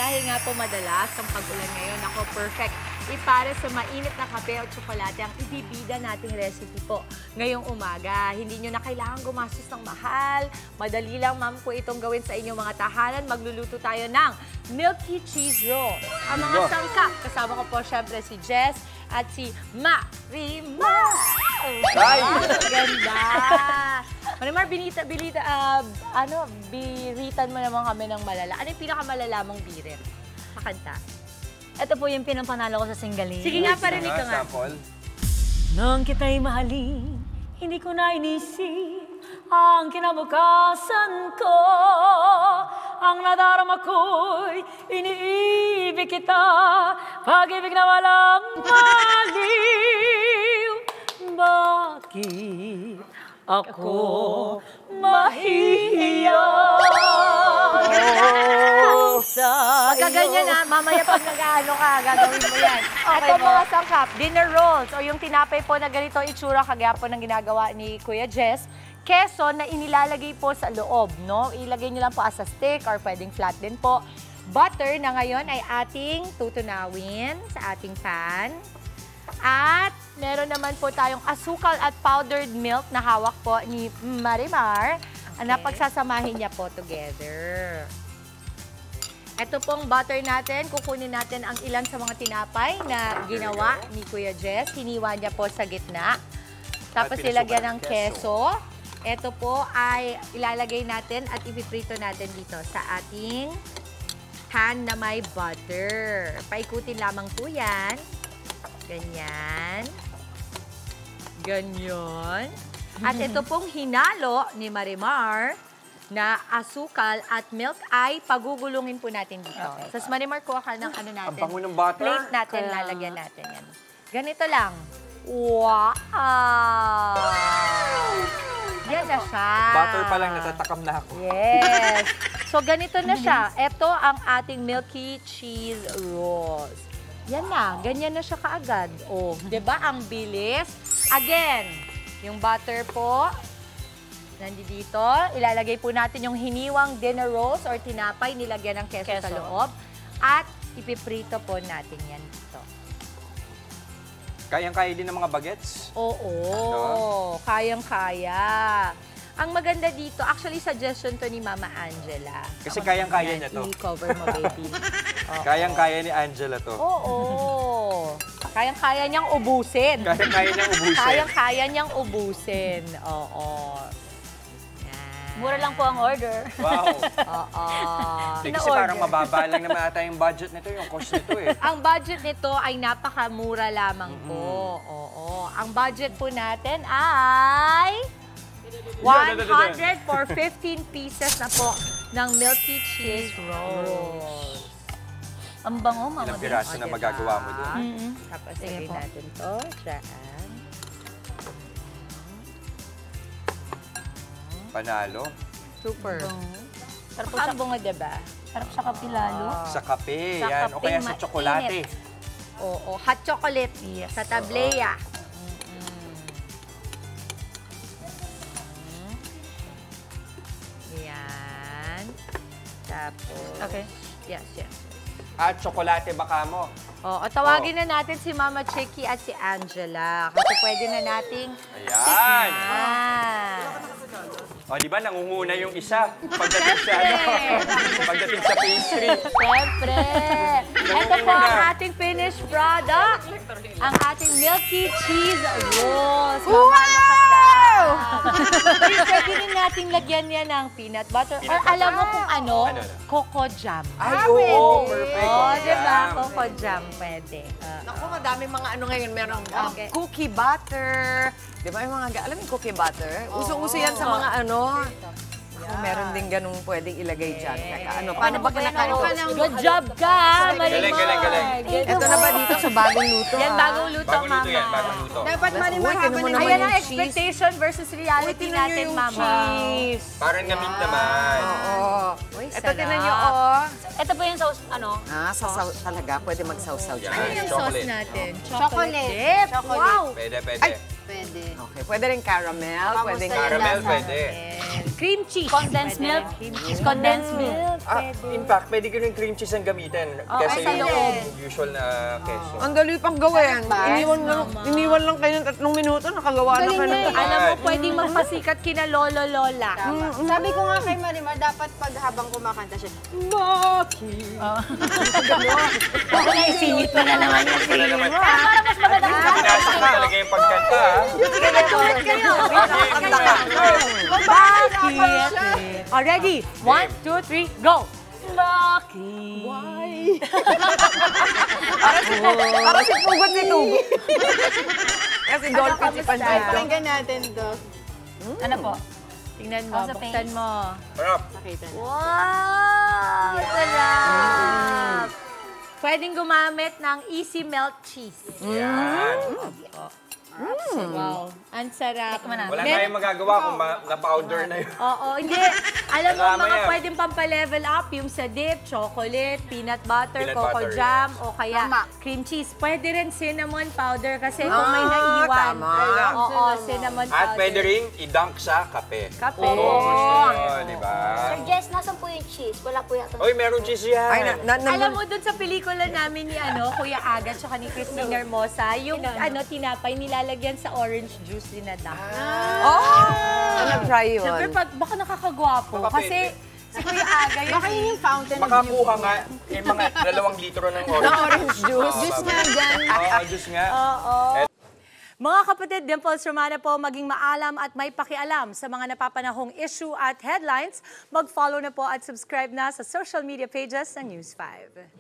dahil nga po madalas ang pag-ulan ngayon, ako perfect. Para sa mainit na kape o tsokolate ang ibibida nating recipe po ngayong umaga. Hindi nyo na kailangan gumastos ng mahal. Madali lang, ma'am, po itong gawin sa inyong mga tahanan. Magluluto tayo ng Milky Cheese Roll. Ang mga sangkap, kasama ko po syempre si Jess at si Marimar. Ay! Ganda! Marimar, biritan mo naman kami ng malala. Ano yung pinakamalala mong birit? Pakanta. Ito po yung pinampanalo ko sa Singaling. Sige nga, parinig ko nga. Nang kita'y mahalin, hindi ko na inisip ang kinabukasan ko. Ang nadarama ko'y iniibig kita, pag-ibig na walang maliw. Bakit ako mahihiya? Pagka ganyan na, mamaya pag nag-ano ka, gagawin mo yan. Ito mga sangkap, dinner rolls o yung tinapay po na ganito itsura kagaya po ng ginagawa ni Kuya Jess. Keso na inilalagay po sa loob, no? Ilagay nyo lang po as a stick or pwedeng flat din po. Butter na ngayon ay ating tutunawin sa ating pan. At meron naman po tayong asukal at powdered milk na hawak po ni Marimar. Okay. Na pagsasamahin niya po together. Ito pong butter natin, kukunin natin ang ilan sa mga tinapay na ginawa ni Kuya Jess. Hiniwa niya po sa gitna. Tapos ilagyan ng keso. Ito po ay ilalagay natin at ipiprito natin dito sa ating pan na may butter. Paikutin lamang po yan. Ganyan. Ganyan. At ito pong hinalo ni Marimar na asukal at milk ay pagugulungin po natin dito. Okay. Tapos Marimar, kuha ka ng ano natin. Ang bango ng butter. Plate natin, lalagyan natin yan. Ganito lang. Wow! Yan na siya. Butter pa lang, natatakam na ako. Yes. So, ganito na siya. Ito ang ating Milky Cheese Rolls. Yan na. Ganyan na siya kaagad. Oh, 'di ba? Ang bilis. Again, yung butter po, nandito. Ilalagay po natin yung hiniwang dinner rolls or tinapay, nilagyan ng keso sa loob. At ipiprito po natin yan dito. Kayang-kaya din ng mga bagets? Oo, kayang-kaya. Ang maganda dito, actually suggestion to ni Mama Angela. Kasi kayang-kaya niya to. I-cover mo, baby. Kayang-kaya ni Angela to. Oo. Kayang-kaya niyang ubusin. Kayang-kaya niyang ubusin. Kayang-kaya niyang ubusin. Oo. Mura lang po ang order. Wow. Oo. Kasi parang mababa lang naman ata yung budget nito, yung cost nito eh. Ang budget nito ay napakamura lamang po. Oo. Ang budget po natin ay 100 for 15 pieces na po ng Milky Cheese Rolls. Ang bango, mama. Ilang piraso na magagawa mo doon. Tapos lagay natin to dyan. Panalo. Super. Sarap po Ang sa bunga, diba? sarap sa kape lalo. Sa kape, Sa yan. O kape, kaya sa mainit. tsokolate. Oo. Hot chocolate. Yes. Sa tableya. Yan. Tapos. Okay. Yes, yes. At tsokolate baka mo. Oo, tawagin na natin si Mama Chicky at si Angela. Kasi pwede na nating Ayan! tikman. O, di ba, nangunguna yung isa pagdating sa, pagdating sa pastry. Siyempre. Ito po ang ating finished product. Ang ating Milky Cheese Rolls. Wow! Pwede rin natin lagyan yan ng peanut butter. Or alam mo kung ano? Coco jam. Ay, oo! Perfect! Oo, diba? Coco jam pwede. Naku, madami mga ano ngayon. Meron Okay. cookie butter. Di ba yung mga, alam mo yung cookie butter? Uso-uso yan sa mga ano. Meron din ganung pwedeng ilagay dyan. Teka, ano, paano ba kinakain ko? Good job ka, Marimar. Galing. Ito na ba dito sa bagong luto? Yan, bagong luto, Bagong luto yan, Mama. bagong luto. Dapat Marimar habang naman Ayan ang yung cheese. expectation versus reality Tingnan nyo natin, yung Mama. cheese. Parang namit naman. Oo. Uy, Ito, sarap. tinan nyo, oh. Ito po yung sauce, ano? Sasaw talaga. Pwede magsaw-saw Yan. Ano dyan. yung Chocolate. sauce natin? Chocolate. dip. Chocolate. Wow. Pwede. Okay, pwede rin caramel. Pwede Caramel, pwede. Cream cheese. Condensed milk. Condensed milk. In fact, pwede ko rin cream cheese ang gamitin. Kasi sa loob. yung usual na keso. Ang dali pang gawin. Iniwan lang kayo ng 3 minuto, nakagawa na kayo ng Alam mo, pwedeng magpasikat kina Lolo Lola. Sabi ko nga kay Marimar, dapat pag habang kumakanta siya, Isingit mo na naman yan. Wala naman. Para mas magandang Pinasok mo talaga yung pagkanta, ha? Sige, nagtulit kayo. Bakit? Oh, ready? 1, 2, 3, go! Bakit? Para si Pugot si Tugo. Kasi dolphin si Panchito. pakinggan natin to. Ano po? Tingnan mo, Also buksan thanks. mo. Sarap. Nakita na. Wow! Sarap! Pwedeng gumamit ng easy melt cheese. Yan. Wow, ang sarap. Tikman natin. Wala tayong magagawa kung na-powder na yun. Oo, hindi. Alam mo, Kasama mga yan. pwedeng pampalevel up, yung sa dip, chocolate, peanut butter, Peanut coco butter, jam, o kaya Tama. cream cheese. Pwede rin cinnamon powder kasi kung may naiwan. tama. Oo, cinnamon powder. At pwede rin i-dunk sa kape. Kape. Oo, di ba? Sir Jess, nasan po yung cheese? Wala po yata. Uy, meron cheese yan. Ay, Alam mo, dun sa pelikula namin ni Kuya Aga tsaka ni Christine Hermosa, yung tinapay nilalagyan sa orange juice din na dunk. nag-try yun. Siyempre, baka nakakagwapo. Baka Kasi si Kuya Aga, Baka yun yung fountain of Makakuha nga yung mga 2 litro ng orange. Orange juice. Juice nga dyan. Oo, juice nga. Mga kapatid, Dimples Romana po, maging maalam at may pakialam sa mga napapanahong issue at headlines. Mag-follow na po at subscribe na sa social media pages ng News 5.